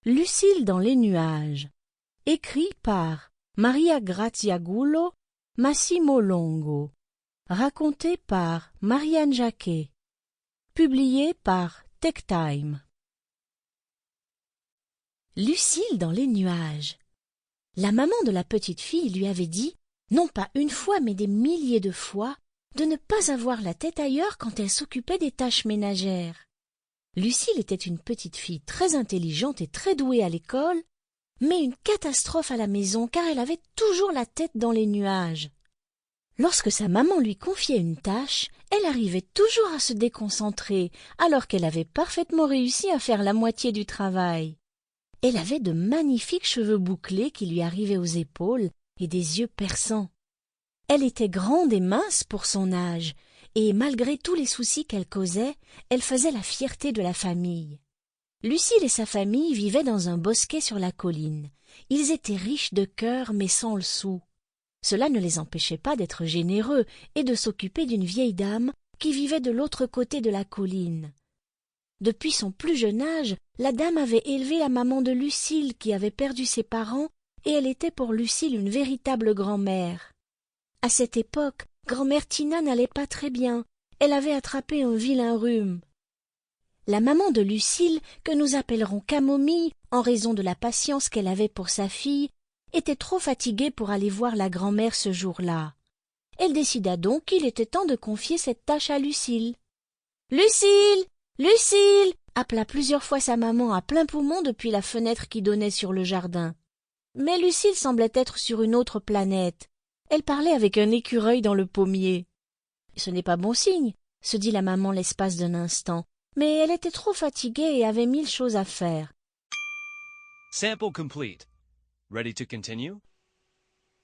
Lucille dans les nuages. Écrit par Maria Grazia Gullo, Massimo Longo. Raconté par Marianne Jacquet. Publié par Tech Time. Lucille dans les nuages. La maman de la petite fille lui avait dit, non pas une fois mais des milliers de fois, de ne pas avoir la tête ailleurs quand elle s'occupait des tâches ménagères. Lucille était une petite fille très intelligente et très douée à l'école, mais une catastrophe à la maison car elle avait toujours la tête dans les nuages. Lorsque sa maman lui confiait une tâche, elle arrivait toujours à se déconcentrer alors qu'elle avait parfaitement réussi à faire la moitié du travail. Elle avait de magnifiques cheveux bouclés qui lui arrivaient aux épaules et des yeux perçants. Elle était grande et mince pour son âge, et malgré tous les soucis qu'elle causait, elle faisait la fierté de la famille. Lucille et sa famille vivaient dans un bosquet sur la colline. Ils étaient riches de cœur mais sans le sou. Cela ne les empêchait pas d'être généreux et de s'occuper d'une vieille dame qui vivait de l'autre côté de la colline. Depuis son plus jeune âge, la dame avait élevé la maman de Lucille qui avait perdu ses parents et elle était pour Lucille une véritable grand-mère. À cette époque, grand-mère Tina n'allait pas très bien. Elle avait attrapé un vilain rhume. La maman de Lucille, que nous appellerons Camomille en raison de la patience qu'elle avait pour sa fille, était trop fatiguée pour aller voir la grand-mère ce jour-là. Elle décida donc qu'il était temps de confier cette tâche à Lucille. « Lucille! Lucille !» appela plusieurs fois sa maman à plein poumon depuis la fenêtre qui donnait sur le jardin. Mais Lucille semblait être sur une autre planète. Elle parlait avec un écureuil dans le pommier. « Ce n'est pas bon signe, » se dit la maman l'espace d'un instant, mais elle était trop fatiguée et avait 1000 choses à faire. Sample complete. Ready to continue?